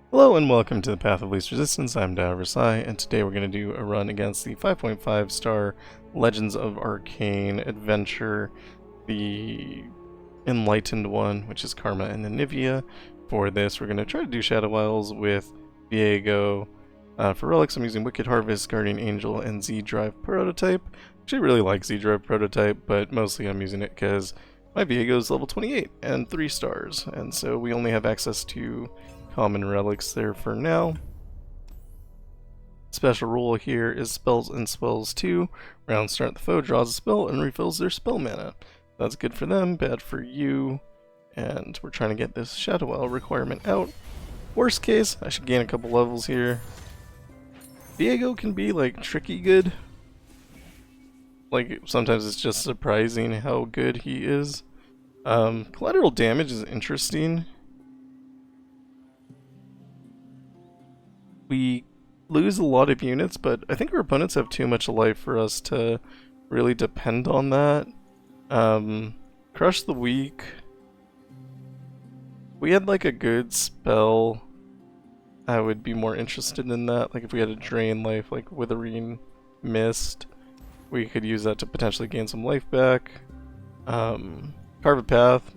Hello and welcome to the Path of Least Resistance. I'm Versailles, and today we're going to do a run against the 5.5 star Legends of Arcane Adventure, the Enlightened One, which is Karma and Anivia. For this, we're going to try to do Shadow Isles with Viego. For Relics, I'm using Wicked Harvest, Guardian Angel, and Z-Drive Prototype. Actually, really like Z-Drive Prototype, but mostly I'm using it because my Viego is level 28 and 3 stars, and so we only have access to common relics there for now. Special rule here is spells and spells 2. Round start, the foe draws a spell and refills their spell mana. That's good for them, bad for you. And we're trying to get this Shadow Isle requirement out. Worst case, I should gain a couple levels here. Viego can be like tricky good. Like sometimes it's just surprising how good he is. Collateral damage is interesting. We lose a lot of units, but I think our opponents have too much life for us to really depend on that. Crush the Weak. We had like a good spell, I would be more interested in that. Like if we had a drain life, like Withering Mist, we could use that to potentially gain some life back. Carve a Path,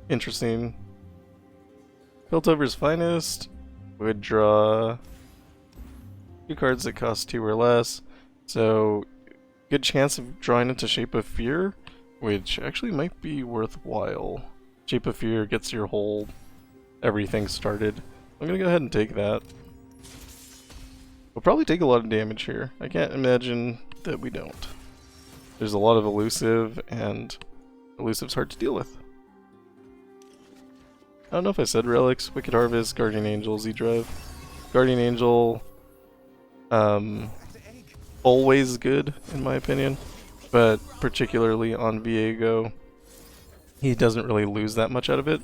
interesting. Piltover's Finest. We would draw 2 cards that cost 2 or less, so good chance of drawing into Shape of Fear, which actually might be worthwhile. Shape of Fear gets your whole everything started. I'm gonna go ahead and take that. We'll probably take a lot of damage here. I can't imagine that we don't. There's a lot of elusive, and elusive's hard to deal with. I don't know if I said Relics, Wicked Harvest, Guardian Angel, Z-Drive. Guardian Angel, always good in my opinion, but particularly on Viego, he doesn't really lose that much out of it.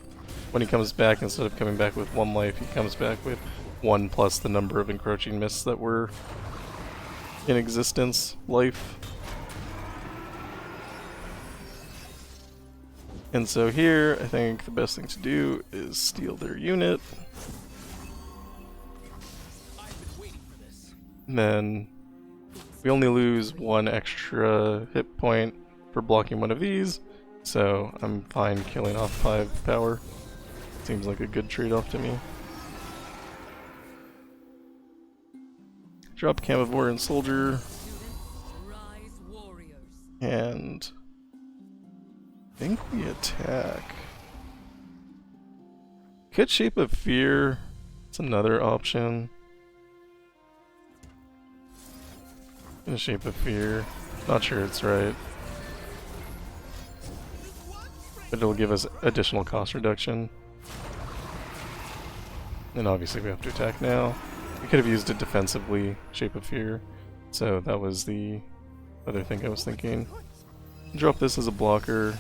When he comes back, instead of coming back with 1 life, he comes back with 1 plus the number of encroaching mists that were in existence life. And so here, I think the best thing to do is steal their unit. And then we only lose 1 extra hit point for blocking one of these, so I'm fine killing off 5 power. Seems like a good trade-off to me. Drop Camivore and Soldier. And I think we attack. Could Shape of Fear. It's another option. In Shape of Fear. Not sure it's right. But it'll give us additional cost reduction. And obviously we have to attack now. We could have used it defensively, Shape of Fear. So that was the other thing I was thinking. Drop this as a blocker.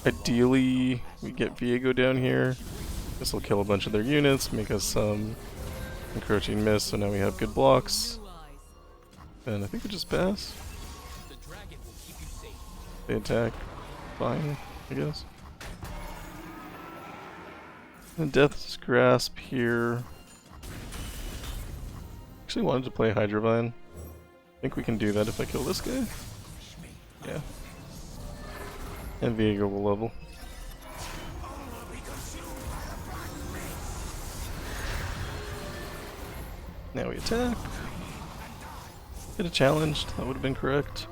Ideally, we get Viego down here. This will kill a bunch of their units, make us some encroaching mist, so now we have good blocks. And I think we just pass. They attack. Fine, I guess. And Death's Grasp here. Actually wanted to play Hydrovine. I think we can do that if I kill this guy. Yeah. And Viego will level. Now we attack. Get a challenged, that would have been correct.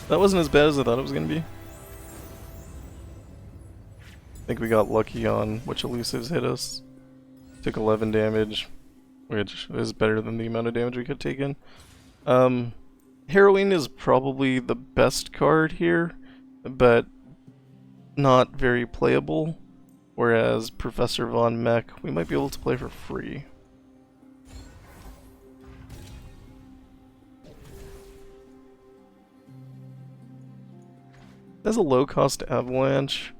That wasn't as bad as I thought it was going to be. I think we got lucky on which elusives hit us. Took 11 damage, which is better than the amount of damage we could have taken. Harrowing is probably the best card here, but not very playable. Whereas Professor Von Mech, we might be able to play for free. That's a low-cost avalanche.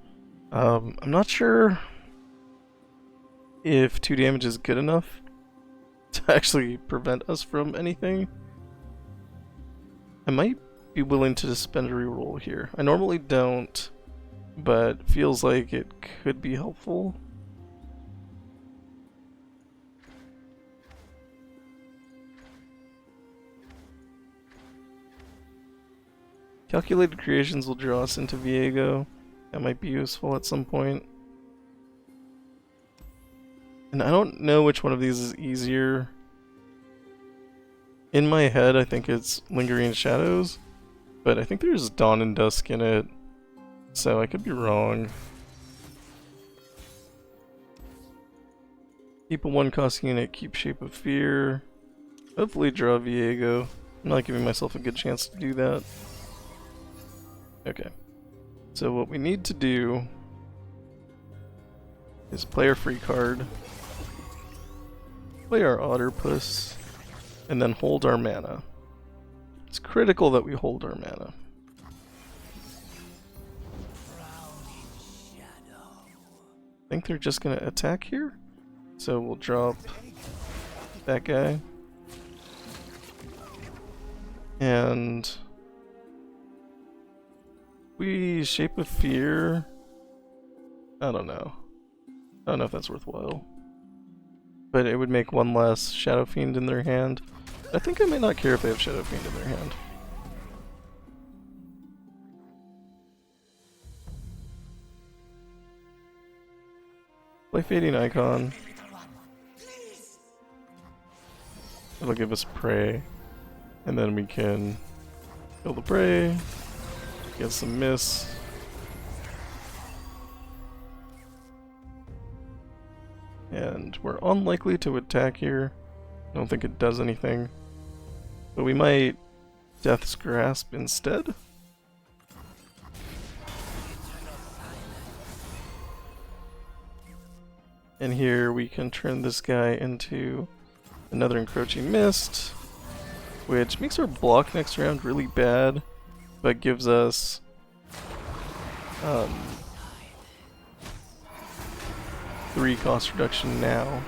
I'm not sure if 2 damage is good enough to actually prevent us from anything. I might be willing to spend a reroll here. I normally don't, but feels like it could be helpful. Calculated creations will draw us into Viego. That might be useful at some point. And I don't know which one of these is easier. In my head, I think it's Lingering Shadows, but I think there's Dawn and Dusk in it, so I could be wrong. Keep a 1-cost unit, keep Shape of Fear. Hopefully draw Viego. I'm not giving myself a good chance to do that. Okay. So what we need to do is play our free card, play our Otterpuss, and then hold our mana. It's critical that we hold our mana. I think they're just gonna attack here, so we'll drop that guy. And we Shape of Fear. I don't know. I don't know if that's worthwhile. But it would make one less Shadow Fiend in their hand. I think I may not care if they have Shadow Fiend in their hand. Play Fading Icon. It'll give us prey. And then we can kill the prey. Get some miss. And we're unlikely to attack here. I don't think it does anything. But we might Death's Grasp instead. And here we can turn this guy into another Encroaching Mist, which makes our block next round really bad, but gives us 3 cost reduction now.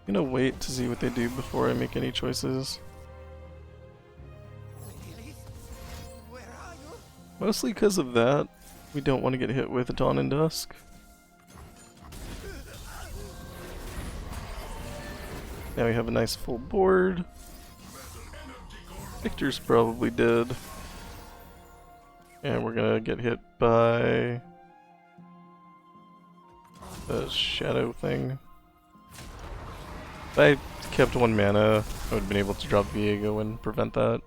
I'm gonna wait to see what they do before I make any choices. Mostly because of that, we don't want to get hit with Dawn and Dusk. Now we have a nice full board. Victor's probably dead. And we're gonna get hit by the shadow thing. If I kept 1 mana, I would have been able to drop Viego and prevent that.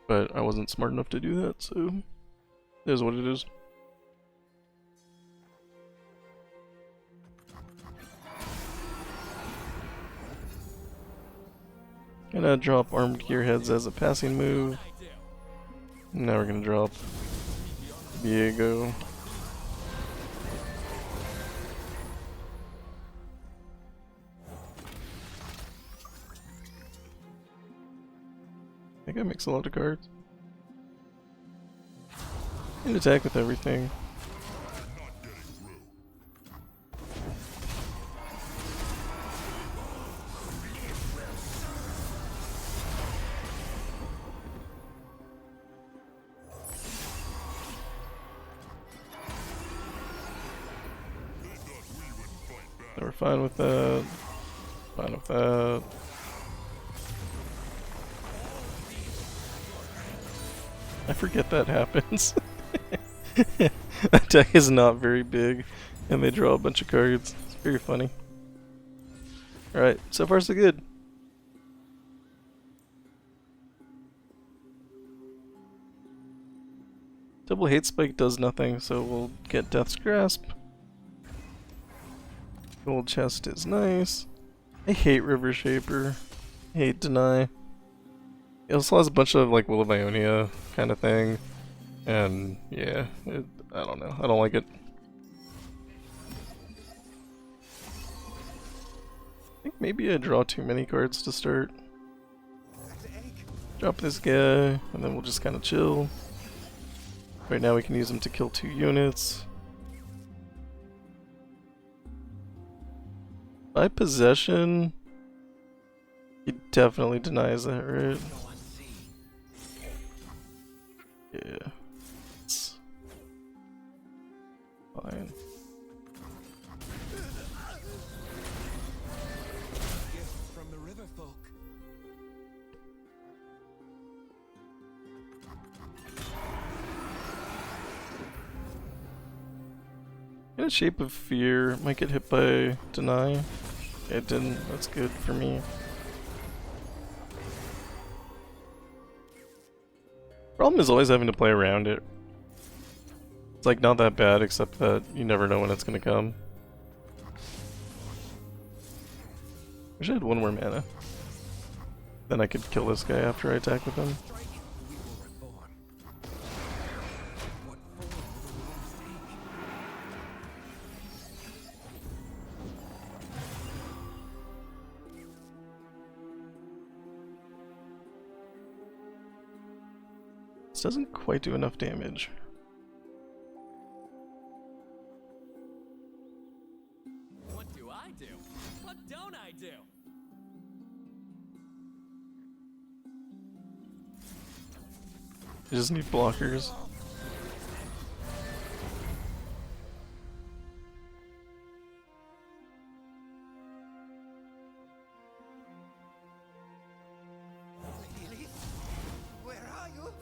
But I wasn't smart enough to do that, so it is what it is. Gonna drop Armed Gearheads as a passing move. Now we're gonna drop Viego. I think I mix a lot of cards. And attack with everything. So we're fine with that. Fine with that. I forget that happens. That deck is not very big, and they draw a bunch of cards. It's very funny. Alright, so far so good. Double Hate Spike does nothing, so we'll get Death's Grasp. Gold Chest is nice. I hate Rivershaper. I hate Deny. It also has a bunch of like Will of Ionia kind of thing, and yeah, I don't know. I don't like it. I think maybe I draw too many cards to start. Drop this guy, and then we'll just kind of chill. Right now we can use him to kill 2 units. By possession, he definitely denies that, right? Yeah. It's fine. From the river folk. In a Shape of Fear, might get hit by Deny. It didn't, that's good for me. Problem is always having to play around it. It's like not that bad, except that you never know when it's gonna come. Wish I had 1 more mana. Then I could kill this guy after I attack with him. This doesn't quite do enough damage. What do I do? What don't I do? I just need blockers. Where are you?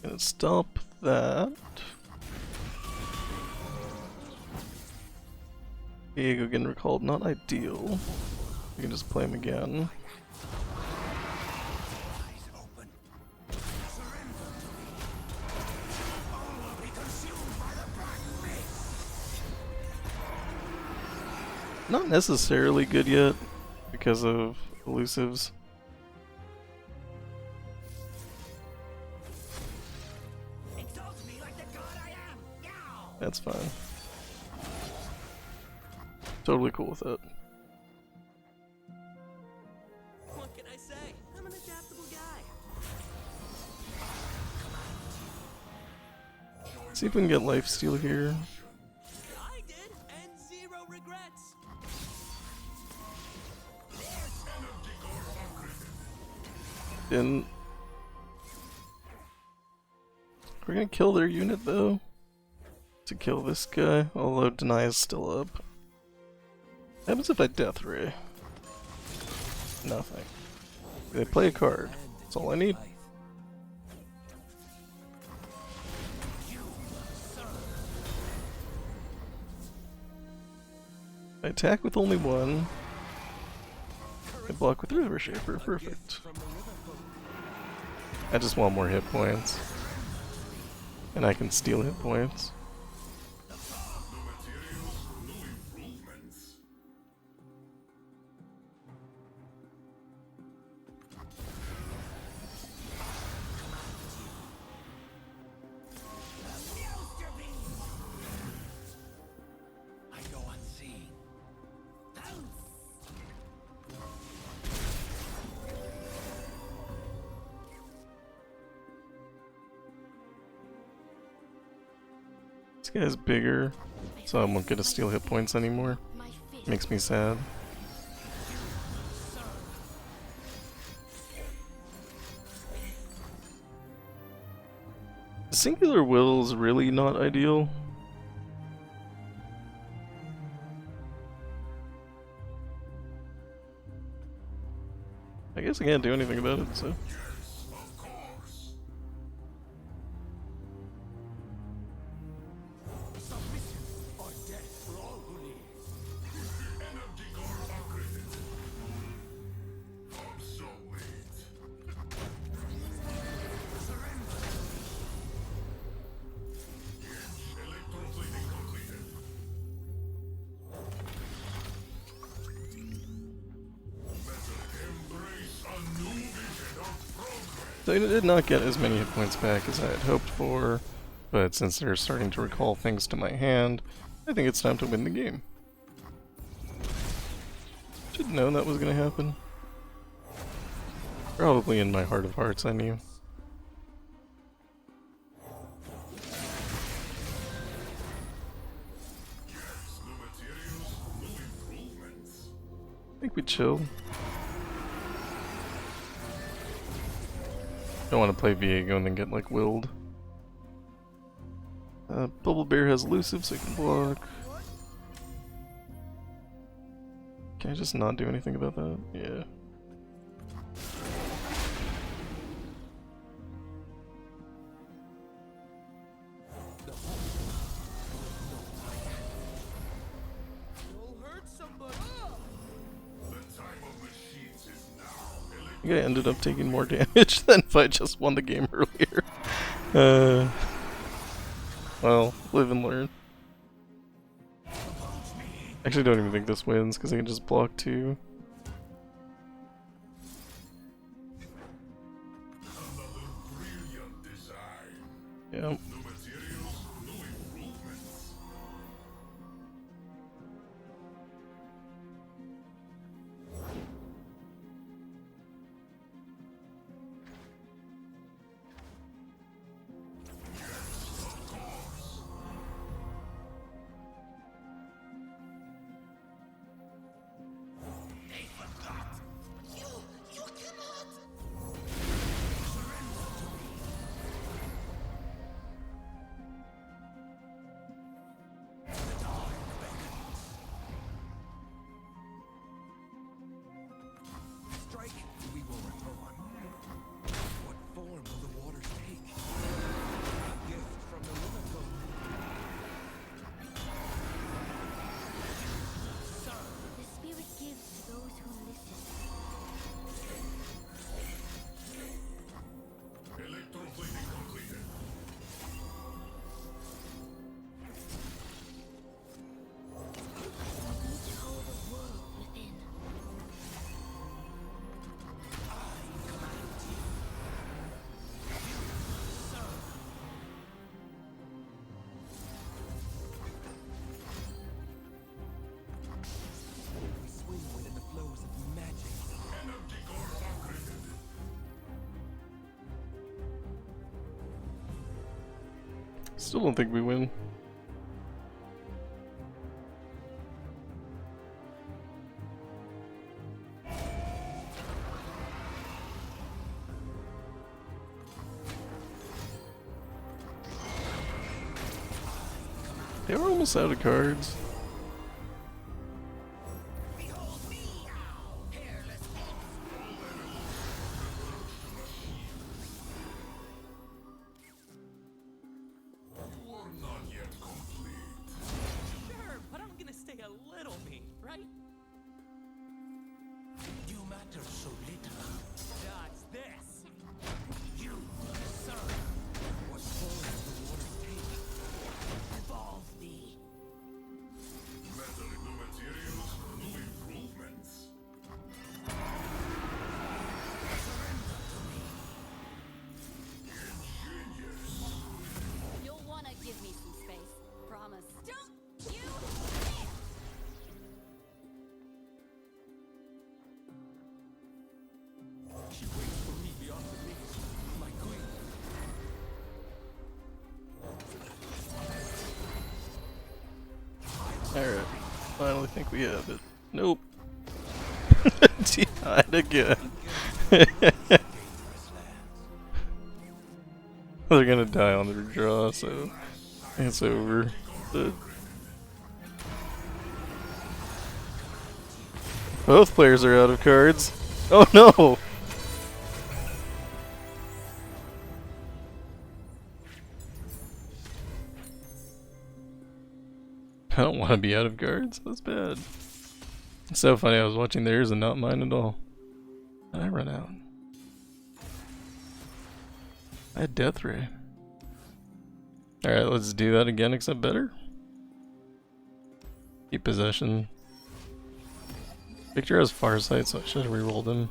Gonna stop that. Viego getting recalled, not ideal. We can just play him again. Not necessarily good yet because of elusives. That's fine. Totally cool with it. What can I say? I'm an adaptable guy. See if we can get lifesteal here. I did, and 0 regrets. Didn't. We're gonna kill their unit though. To kill this guy, although Deny is still up. What happens if I Death Ray? Nothing. They play a card. That's all I need. I attack with only 1. I block with Rivershaper. Perfect. I just want more hit points. And I can steal hit points. This guy's bigger, so I won't get to steal hit points anymore. Makes me sad. Singular Will is really not ideal. I guess I can't do anything about it, so. So I did not get as many hit points back as I had hoped for, but since they're starting to recall things to my hand, I think it's time to win the game. Should have known that was going to happen. Probably in my heart of hearts I knew. I think we chill. Don't want to play Viego and then get like willed. Bubble Bear has elusive, so I can block. Can I just not do anything about that? Yeah. I think I ended up taking more damage than if I just won the game earlier. Well, live and learn. Actually, don't even think this wins because I can just block 2. Yeah. Still don't think we win. They were almost out of cards. Alright, finally think we have it. Nope. Died again. They're gonna die on their draw, so it's over. Both players are out of cards. Oh no! I don't want to be out of cards. That's bad. It's so funny. I was watching theirs and not mine at all. And I run out. I had Death Ray. Alright, let's do that again, except better. Keep possession. Victor has Farsight, so I should have rerolled him.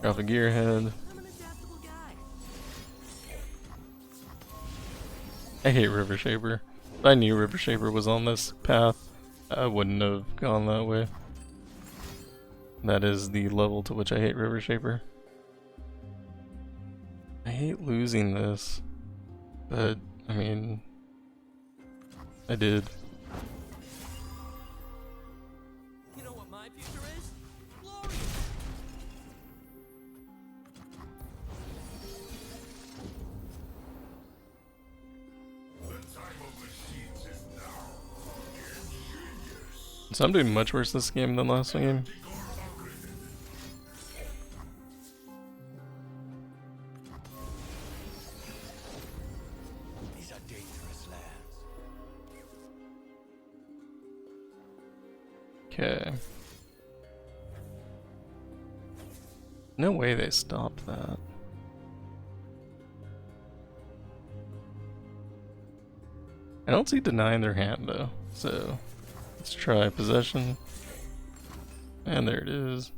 Drop a gearhead. I'm an adaptable guy. I hate Rivershaper. If I knew Rivershaper was on this path, I wouldn't have gone that way. That is the level to which I hate Rivershaper. I hate losing this, but I mean, I did. You know what my future is? Glorious. So I'm doing much worse this game than last game. These are dangerous lands. Okay. No way they stopped that. I don't see denying their hand though, so let's try possession. And there it is.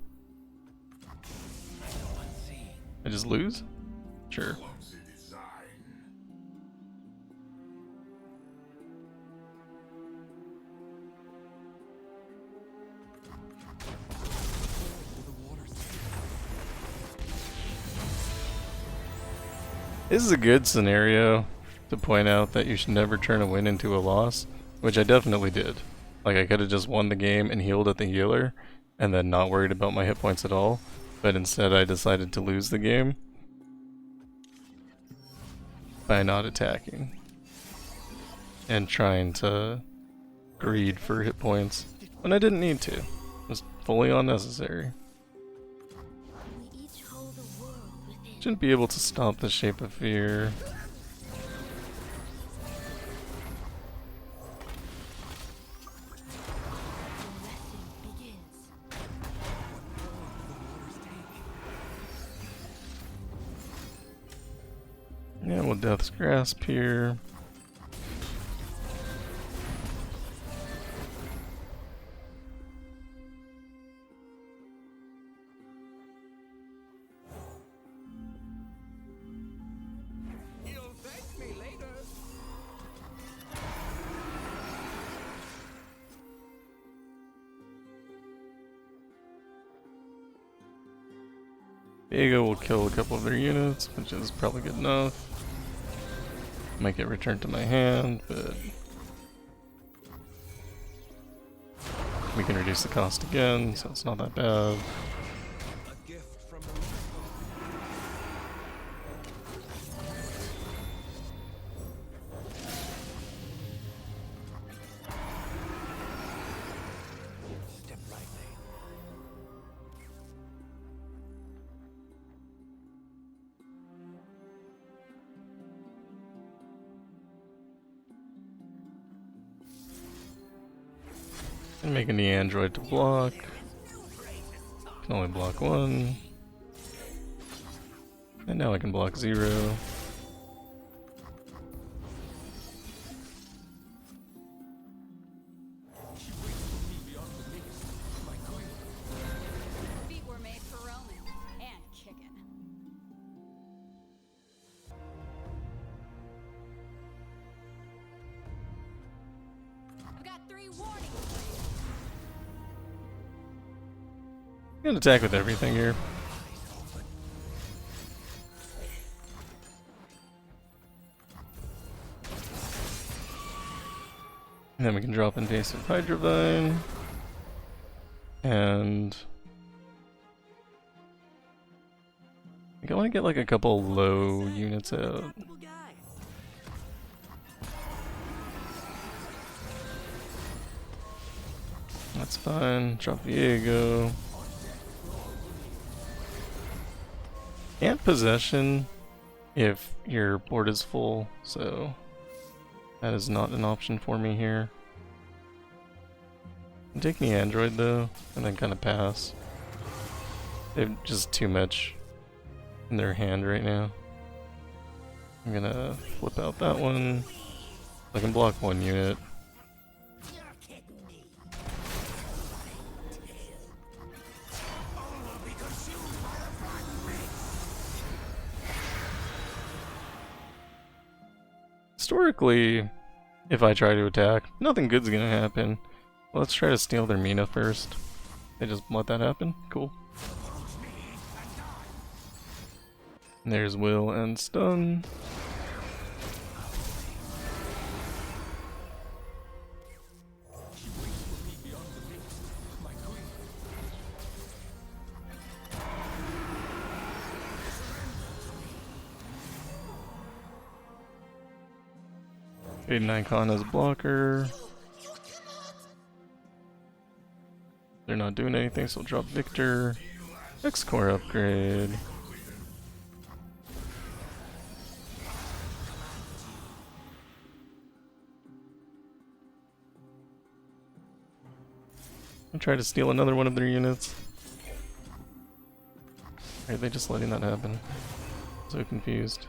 I just lose? Sure. This is a good scenario to point out that you should never turn a win into a loss, which I definitely did. Like, I could have just won the game and healed at the healer, and then not worried about my hit points at all, but instead I decided to lose the game by not attacking and trying to greed for hit points when I didn't need to. It was fully unnecessary. We each hold a world within. Shouldn't be able to stop the Shape of Fear. The lesson begins. Yeah, we'll Death's Grasp here. You'll thank me later. Viego will kill a couple of their units, which is probably good enough. Might get returned to my hand, but we can reduce the cost again, so it's not that bad. A gift from the Step lightly. And making the android to block. Can only block one. And now I can block 0. Feet were made for roaming and kicking. I've got 3 warnings for I'm gonna attack with everything here. And then we can drop invasive Hydrovine. And I think I want to get like a couple low units out. Adaptable guy. That's fine. Drop Viego. And possession if your board is full, so that is not an option for me here. I'm taking the android though, and then kind of pass. They have just too much in their hand right now. I'm gonna flip out that one. I can block 1 unit. historically, if I try to attack, nothing good's gonna happen. Let's try to steal their Mina first. They just let that happen? Cool. There's Will and Stun. Fade Icon as blocker. They're not doing anything, so I'll drop Victor. X-Core upgrade. I'll try to steal another one of their units. Are they just letting that happen? So confused.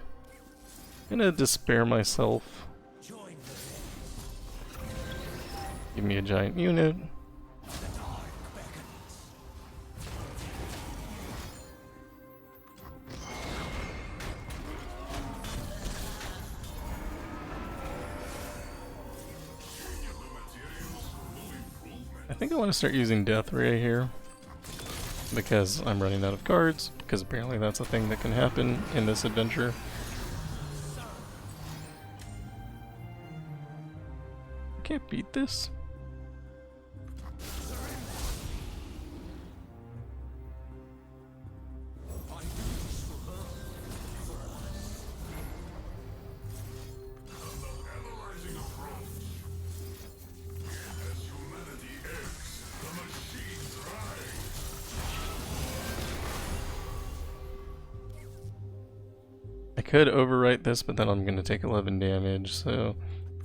I'm gonna despair myself. Give me a giant unit. I think I want to start using Death Ray here because I'm running out of cards, because apparently that's a thing that can happen in this adventure. I can't beat this. I could overwrite this, but then I'm going to take 11 damage, so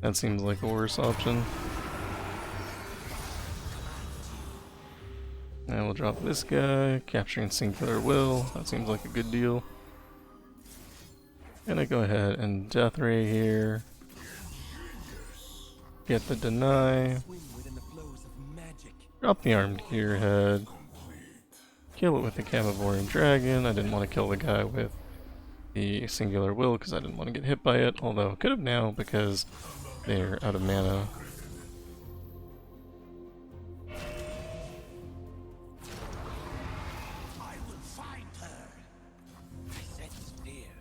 that seems like a worse option. And we'll drop this guy, capturing Singular Will. That seems like a good deal. Gonna go ahead and Death Ray here. Get the deny. Drop the Armed Gearhead. Kill it with the Cavivorian Dragon. I didn't want to kill the guy with the Singular Will because I didn't want to get hit by it, although I could have now because they're out of mana. I will find her. I sense fear.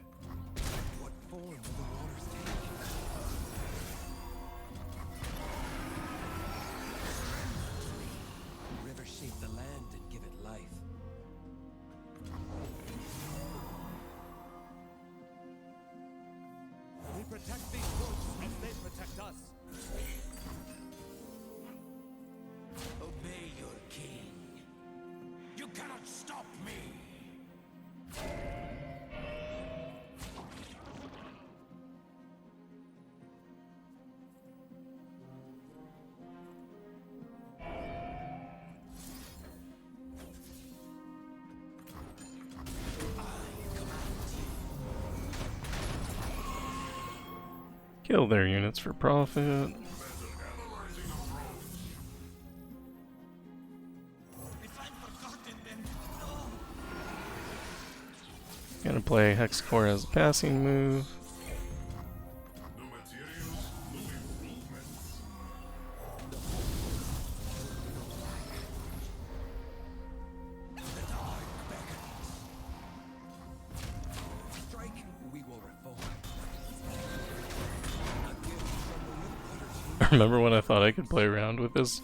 What form will the waters take? Rivershape the land and give it life. We protect these woods as they protect us. Obey your king. You cannot stop me. Kill their units for profit. Gonna play Hexcore as a passing move. Strike, we will revolt. Remember when I thought I could play around with this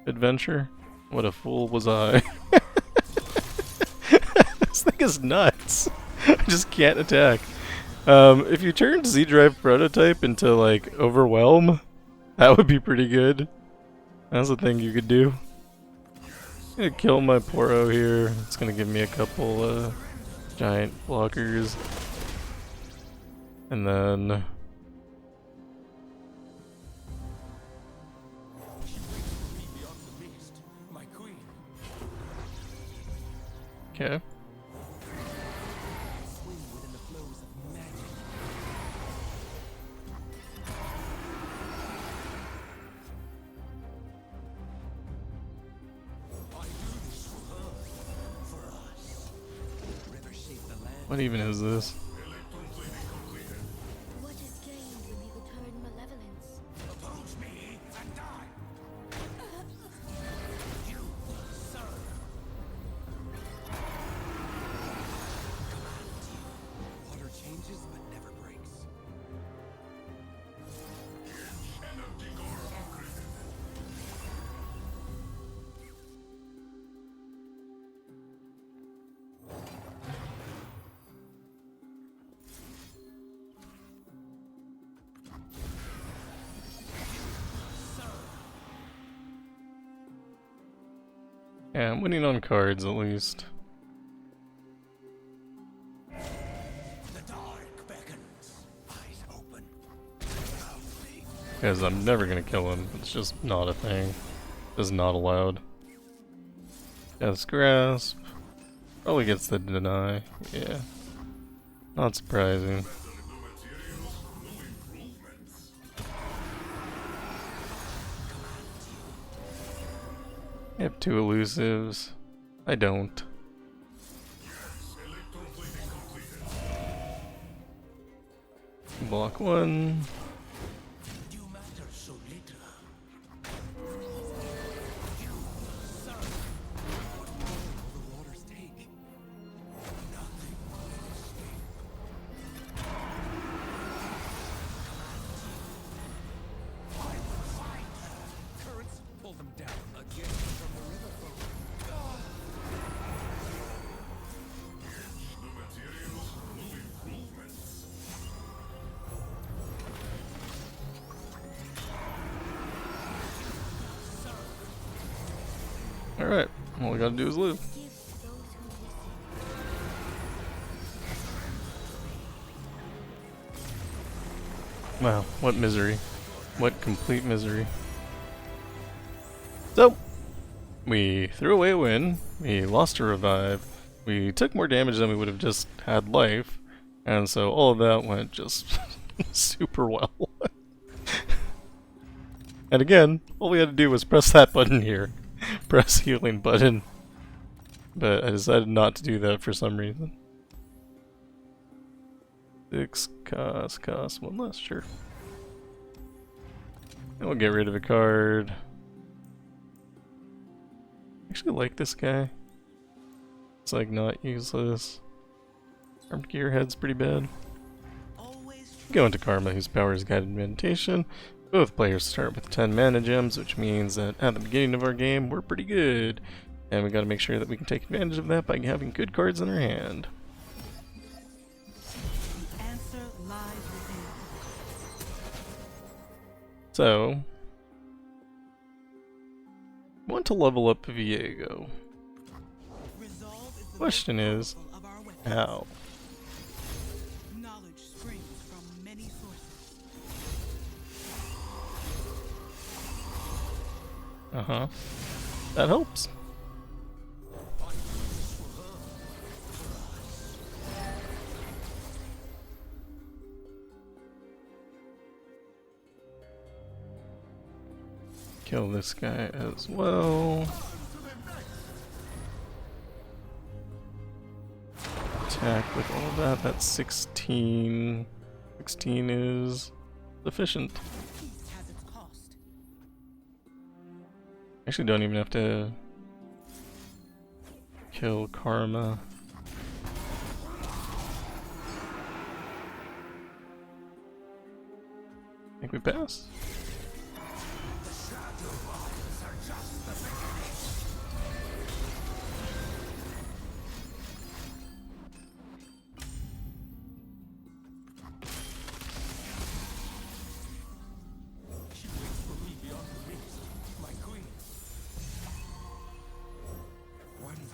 adventure? What a fool was I. This thing is nuts. I just can't attack. If you turned Z-Drive Prototype into, like, Overwhelm, that would be pretty good. That's a thing you could do. I'm gonna kill my Poro here. It's gonna give me a couple, giant blockers. And then... My queen. Okay. Swim within the flows of magic. I do this for her, for us. Rivershape the land. What even is this? What is gained when we return Yeah, I'm winning on cards at least. The dark beckons. Eyes open. Because I'm never gonna kill him. It's just not a thing. It's not allowed. Death's Grasp. Probably gets the deny. Yeah. Not surprising. I have 2 elusives. I don't. Block 1. You matter so little. You serve. What form will the waters take? Nothing will escape. I will find her. Currents pull them down again from the river folk. Alright, all we gotta do is live. Give to those who listen. Wow, what misery. What complete misery. So, we threw away a win, we lost a revive, we took more damage than we would have just had life, and so all of that went just super well. And again, all we had to do was press that button here. Press healing button. But I decided not to do that for some reason. 6 cost 1 less, sure. And we'll get rid of a card. I actually like this guy. It's like not useless. Armed Gearhead's pretty bad. Go into Karma, whose power is guided meditation. Both players start with 10 mana gems, which means that at the beginning of our game, we're pretty good. And we gotta make sure that we can take advantage of that by having good cards in our hand. The answer lies within. So, I want to level up Viego. Resolve is the Question most is, powerful of our weapons. how? Knowledge springs from many sources. Uh-huh. That helps. Kill this guy as well. Attack with all of that. That's 16. 16 is sufficient. Peace has its cost. Actually, don't even have to kill Karma. I think we pass. She waits for me beyond the mist, my queen. Why did I do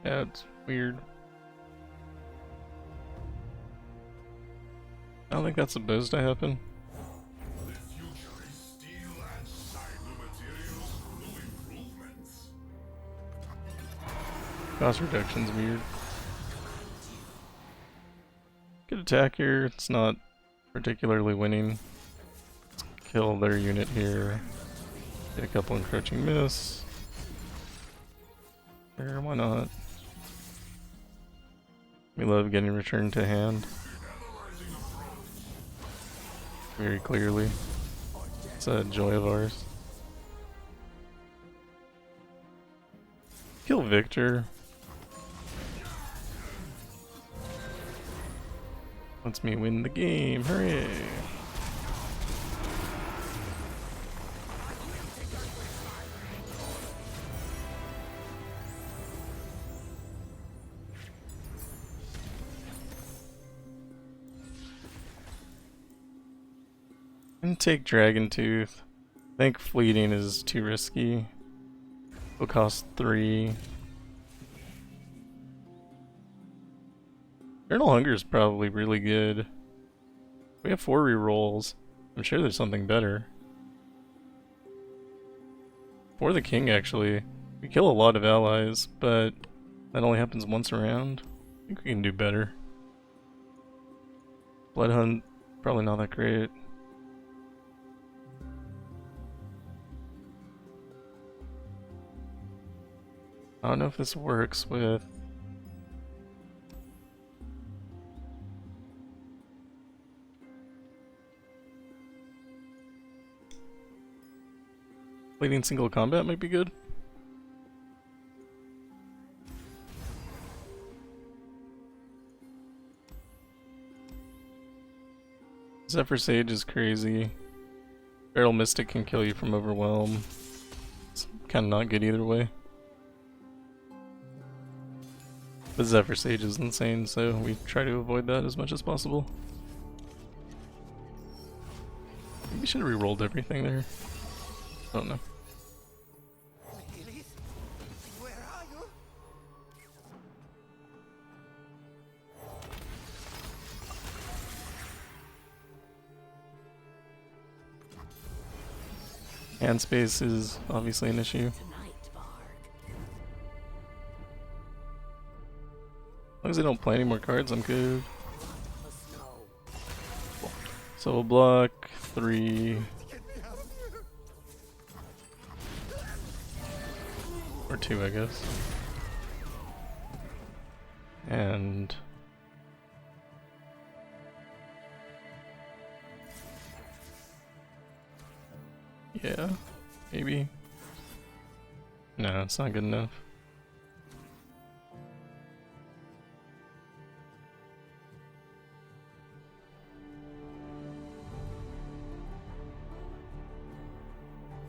this? Yeah, it's weird. I don't think that's supposed to happen. The future is steel and cyber materials, new improvements. Cost reduction's weird. Good attack here, it's not particularly winning. Let's kill their unit here. Get a couple encroaching miss. Sure, why not? We love getting returned to hand. Very clearly. It's a joy of ours. Kill Victor. Lets me win the game, hooray! I'm gonna take Dragon Tooth. I think fleeting is too risky. It'll cost 3. Eternal Hunger is probably really good. We have 4 rerolls. I'm sure there's something better. For the king, actually. We kill a lot of allies, but that only happens once around. I think we can do better. Blood Hunt, probably not that great. I don't know if this works with... Leading single combat might be good. Zephyr Sage is crazy. Feral Mystic can kill you from Overwhelm. It's kinda not good either way. But Zephyr Sage is insane, so we try to avoid that as much as possible. Maybe we should have re-rolled everything there. I don't know. Lilith? Where are you? Hand space is obviously an issue. As long as they don't play any more cards, I'm good. So we'll block 3. Or 2, I guess. And... yeah, maybe. No, it's not good enough.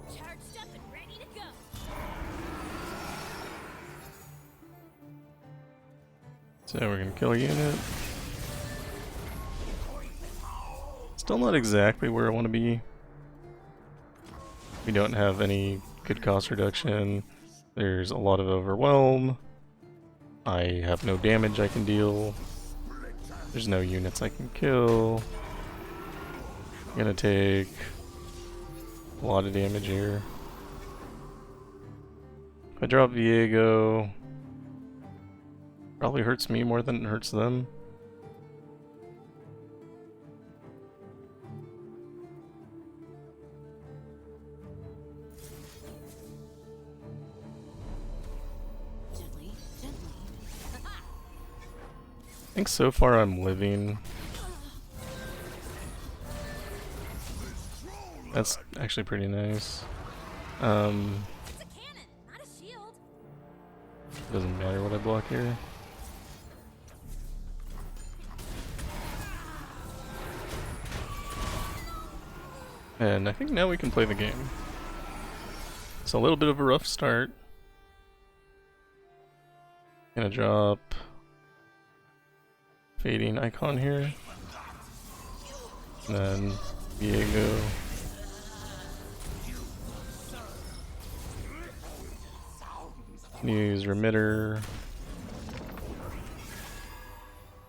Charged up and ready to go. So we're gonna kill a unit. Still not exactly where I want to be. We don't have any good cost reduction. There's a lot of overwhelm. I have no damage I can deal. There's no units I can kill. I'm gonna take a lot of damage here. If I drop Viego, probably hurts me more than it hurts them. Gently, gently. I think so far I'm living. That's actually pretty nice. It's a cannon, not a shield. Doesn't matter what I block here. And I think now we can play the game. It's a little bit of a rough start. Gonna drop Fading Icon here. And then Viego. Use Remitter.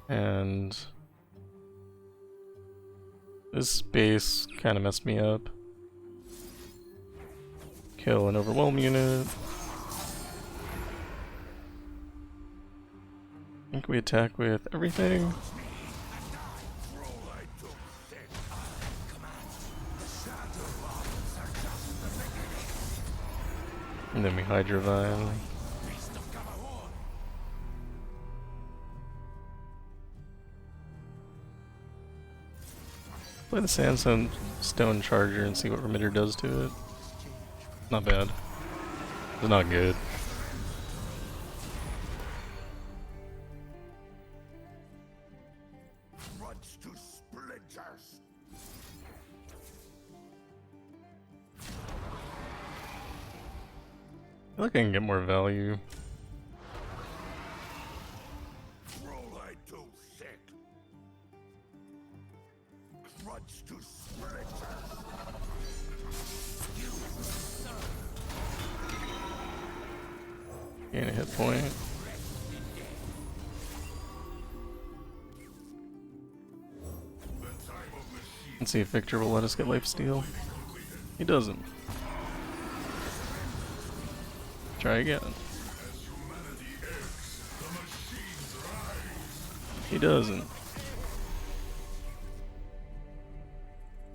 And this space kind of messed me up. Kill an Overwhelm unit. I think we attack with everything. And then we Hydrovine. Play the Sandstone Stone Charger and see what Remitter does to it. Not bad. It's not good. Runs to splinters. I feel like I can get more value. grudge to splitters. Gain a hit point. Let's see if Victor will let us get lifesteal. He doesn't. Try again. He doesn't.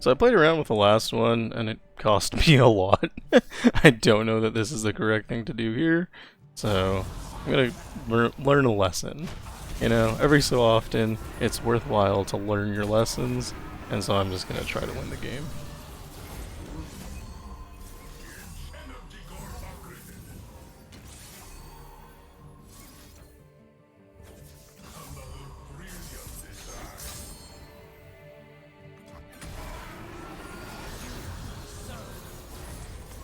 So I played around with the last one and it cost me a lot. I don't know that this is the correct thing to do here. So I'm gonna learn a lesson. You know, every so often it's worthwhile to learn your lessons, and so I'm just gonna try to win the game.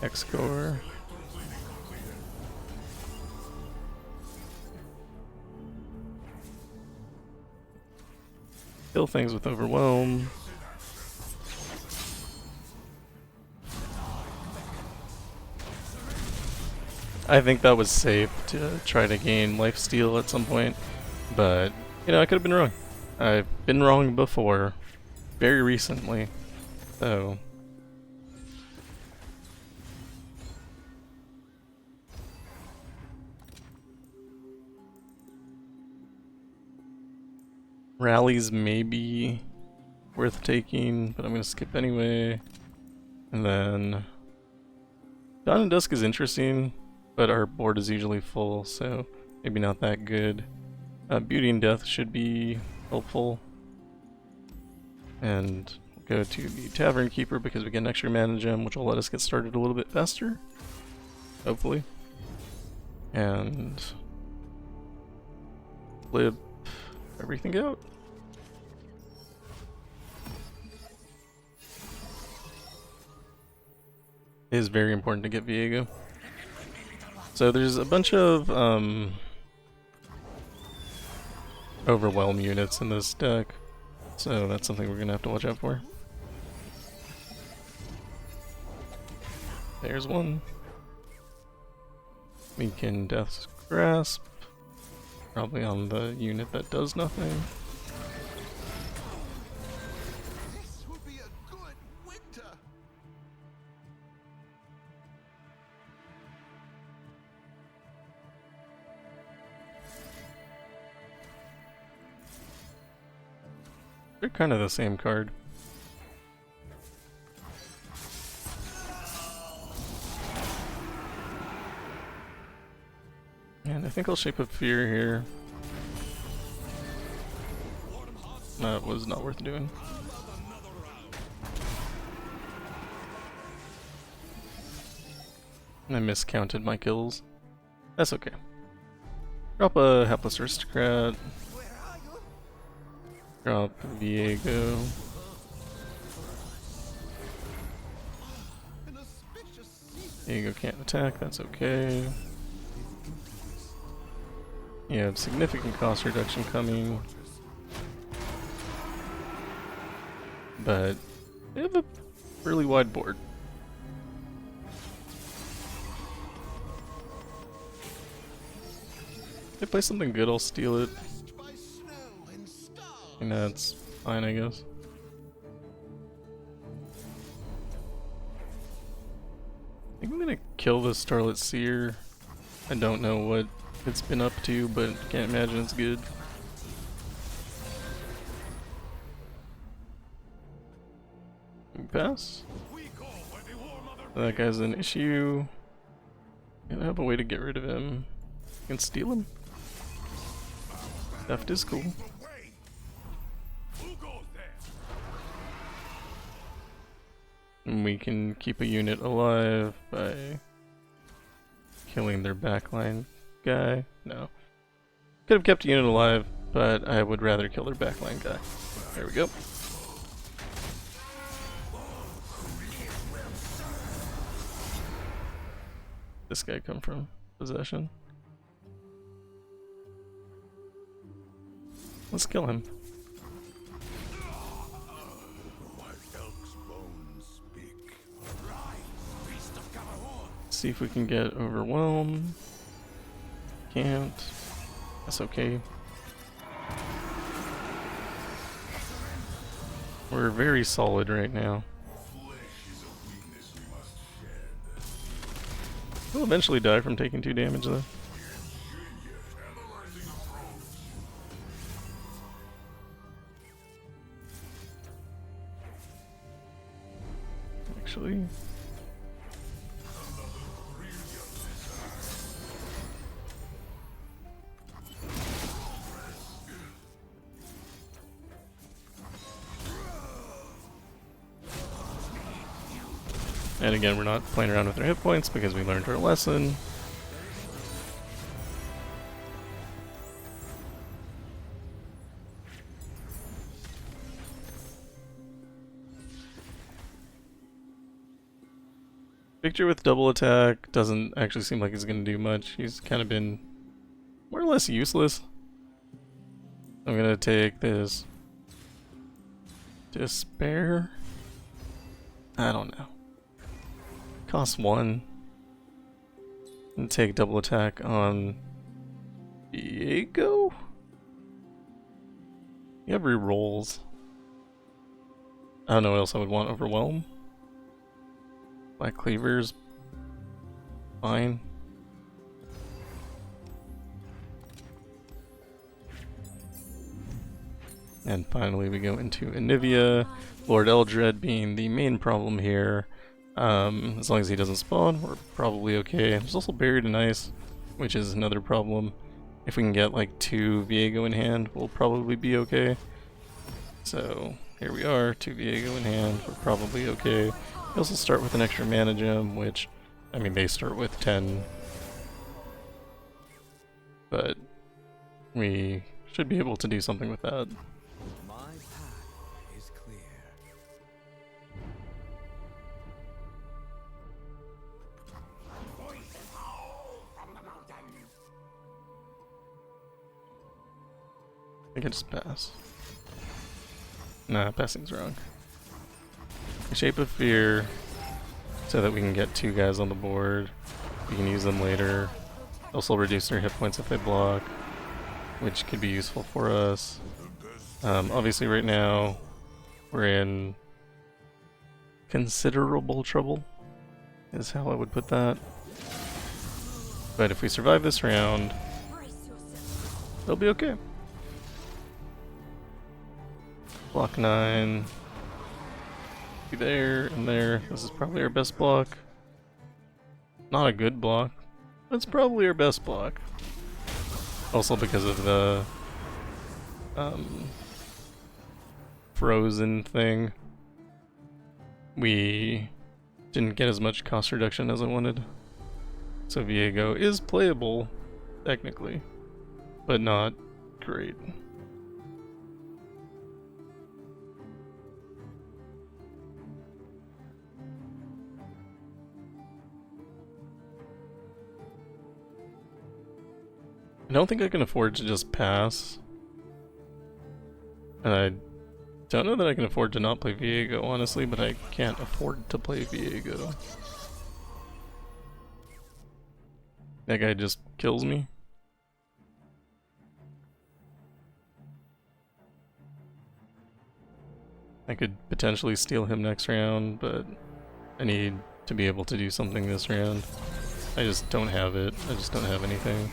X-Core. Kill things with Overwhelm. I think that was safe to try to gain lifesteal at some point, but, you know, I could have been wrong. I've been wrong before, very recently, so... Rallies may be worth taking, but I'm going to skip anyway. And then... Dawn and Dusk is interesting, but our board is usually full, so maybe not that good. Beauty and Death should be helpful. And we'll go to the Tavernkeeper because we get an extra mana gem, which will let us get started a little bit faster. Hopefully. And... flip everything out. It is very important to get Viego. So there's a bunch of Overwhelm units in this deck, so that's something we're gonna have to watch out for. There's one. We can Death's Grasp, probably on the unit that does nothing. This would be a good winter. They're kind of the same card. And I think I'll Shape of Fear here. That was not worth doing. I miscounted my kills. That's okay. Drop a Hapless Aristocrat. Drop Viego. Viego can't attack, that's okay. You have significant cost reduction coming. But they have a really wide board. If they play something good, I'll steal it. And that's fine, I guess. I think I'm gonna kill the Starlit Seer. I don't know what it's been up to, but can't imagine it's good. Pass. That guy's an issue. And I have a way to get rid of him. I can steal him. Theft is cool. And we can keep a unit alive by killing their backline guy. No. Could have kept a unit alive, but I would rather kill their backline guy. There we go. This guy come from possession. Let's kill him. see if we can get overwhelmed. Can't. That's okay. We're very solid right now. We'll eventually die from taking 2 damage though. Actually. And again, we're not playing around with our hit points because we learned our lesson. Victor with double attack doesn't actually seem like he's going to do much. He's kind of been more or less useless. I'm going to take this Despair. I don't know. Cost 1. And take double attack on Viego? You have rerolls. I don't know what else I would want. Overwhelm? Black Cleavers? Fine. And finally we go into Anivia. Lord Eldred being the main problem here. As long as he doesn't spawn, we're probably okay. There's also Buried in Ice, which is another problem. If we can get like 2 Viego in hand, we'll probably be okay. So here we are, 2 Viego in hand, we're probably okay. We also start with an extra mana gem, which, I mean, they start with 10. But we should be able to do something with that. My path is clear. I can just pass. Nah, passing's wrong. Shape of Fear, so that we can get 2 guys on the board. We can use them later. Also reduce their hit points if they block, which could be useful for us. Obviously right now, we're in considerable trouble, is how I would put that. But if we survive this round, they'll be okay. Block 9. Be there and there. This is probably our best block. Not a good block. That's probably our best block. Also because of the frozen thing. We didn't get as much cost reduction as I wanted. So Viego is playable, technically, but not great. I don't think I can afford to just pass. And I don't know that I can afford to not play Viego, honestly, but I can't afford to play Viego. That guy just kills me. I could potentially steal him next round, but I need to be able to do something this round. I just don't have it. I just don't have anything.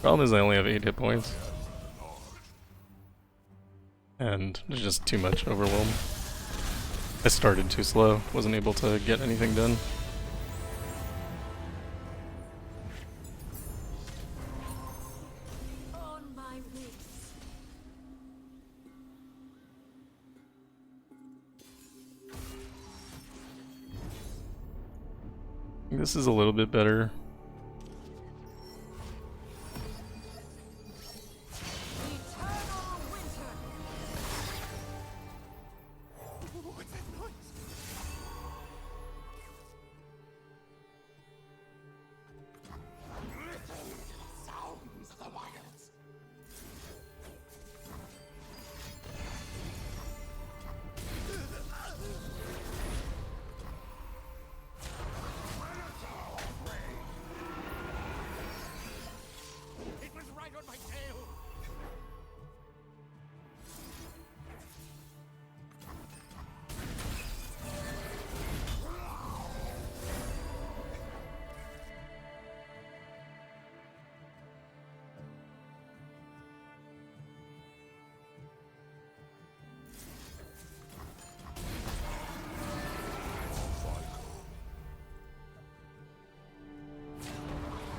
Problem is I only have 8 hit points. And there's just too much overwhelm. I started too slow, wasn't able to get anything done. On my wings. This is a little bit better.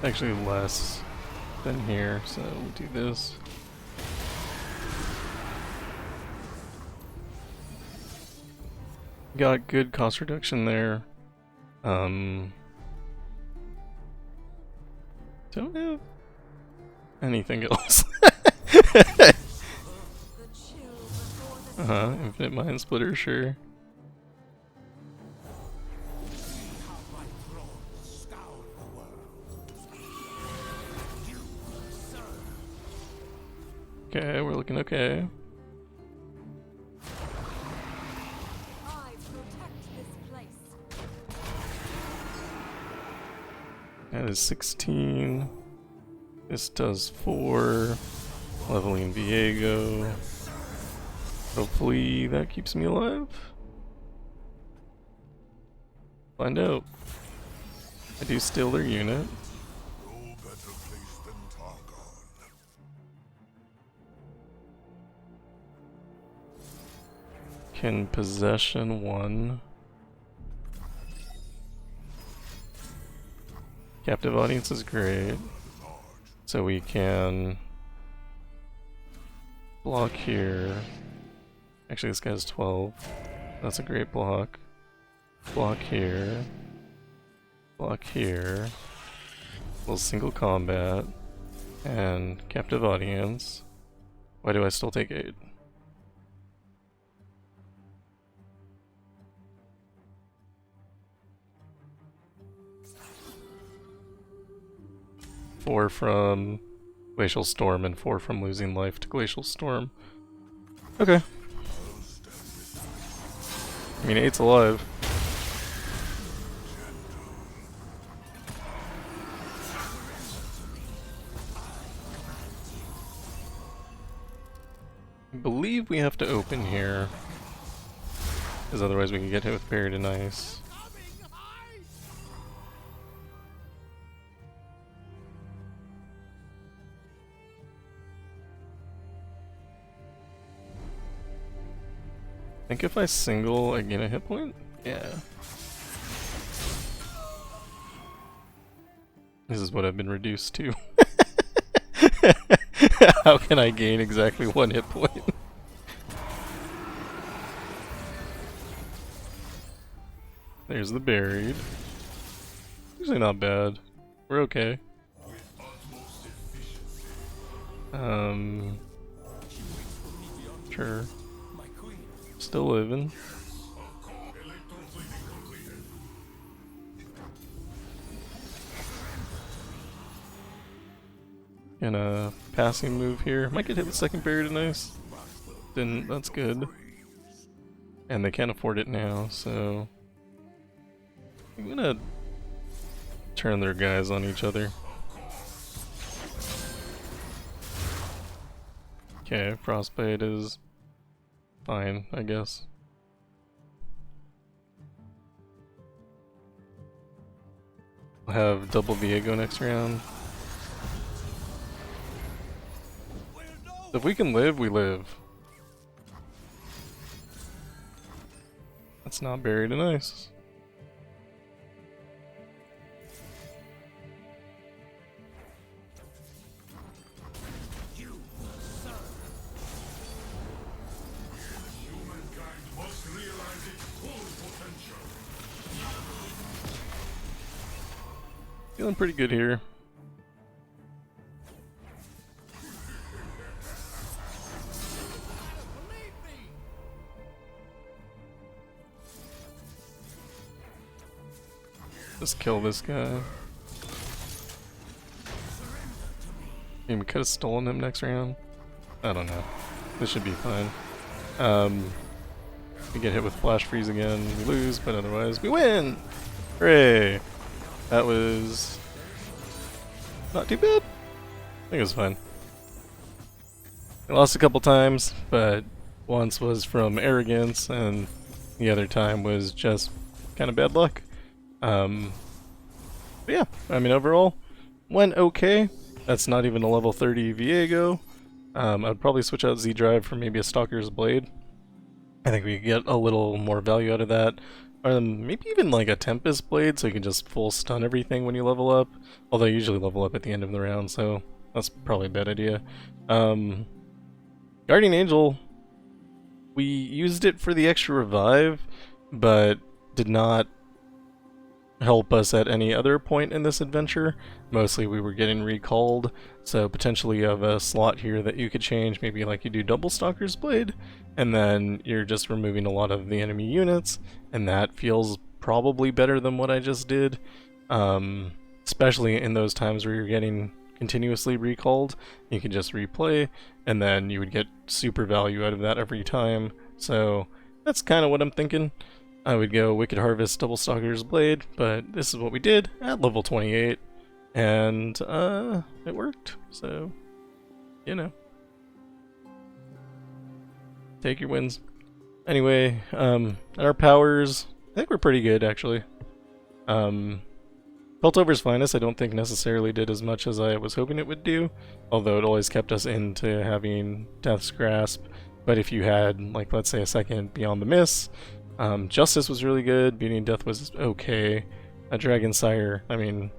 Actually less than here, so we'll do this. Got good cost reduction there. Don't have anything else. Infinite Mind Splitter, sure. Okay, we're looking okay. I protect this place. That is 16. This does 4. Leveling Viego. Hopefully that keeps me alive. Find out. I do steal their unit. No better place than Targon. Can possession 1. Captive audience is great. So we can block here. Actually, this guy's 12. That's a great block. Block here. Block here. Little single combat. And captive audience. Why do I still take 8? Four from Glacial Storm and 4 from losing life to Glacial Storm. Okay. I mean, 8's alive. I believe we have to open here, because otherwise we can get hit with Buried in Ice. I think if I single, I gain a hit point? Yeah. This is what I've been reduced to. How can I gain exactly 1 hit point? There's the buried. Usually not bad. We're okay. Sure. Still living. And a passing move here. Might get hit with second Buried in Ice. Didn't, that's good. And they can't afford it now, so I'm gonna turn their guys on each other. Okay, Frostbite is fine, I guess. We'll have double Viego next round. If we can live, we live. That's not Buried in Ice. Feeling pretty good here. Just kill this guy. Maybe we could have stolen him next round. I don't know. This should be fine. We get hit with Flash Freeze again. We lose, but otherwise we win! Hooray! That was not too bad. I think it was fine. I lost a couple times, but once was from arrogance, and the other time was just kind of bad luck. But yeah, I mean overall, went okay. That's not even a level 30 Viego. I'd probably switch out Z-Drive for maybe a Stalker's Blade. I think we could get a little more value out of that. Maybe even like a Tempest Blade, so you can just full stun everything when you level up. Although you usually level up at the end of the round, so that's probably a bad idea. Guardian Angel, we used it for the extra revive, but did not help us at any other point in this adventure. Mostly we were getting recalled, so potentially you have a slot here that you could change, maybe like you do double Stalker's Blade, and then you're just removing a lot of the enemy units, and that feels probably better than what I just did, especially in those times where you're getting continuously recalled. You can just replay, and then you would get super value out of that every time, so that's kind of what I'm thinking. I would go Wicked Harvest, Double Stalker's Blade, but this is what we did at level 28, and it worked, so, you know. Take your wins. Anyway, our powers, I think we're pretty good, actually. Piltover's Finest I don't think necessarily did as much as I was hoping it would do, although it always kept us into having Death's Grasp, but if you had, like, let's say a second Beyond the Mists, Justice was really good, Beating Death was okay. Dragon Sire, I mean,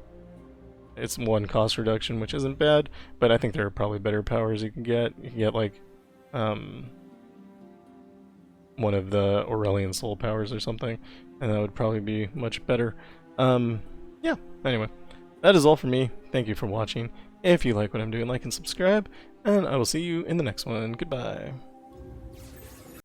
it's one cost reduction, which isn't bad, but I think there are probably better powers you can get. You can get, like, one of the Aurelian Soul powers or something, and that would probably be much better. Yeah, anyway, that is all for me. Thank you for watching. If you like what I'm doing, like and subscribe, and I will see you in the next one. Goodbye.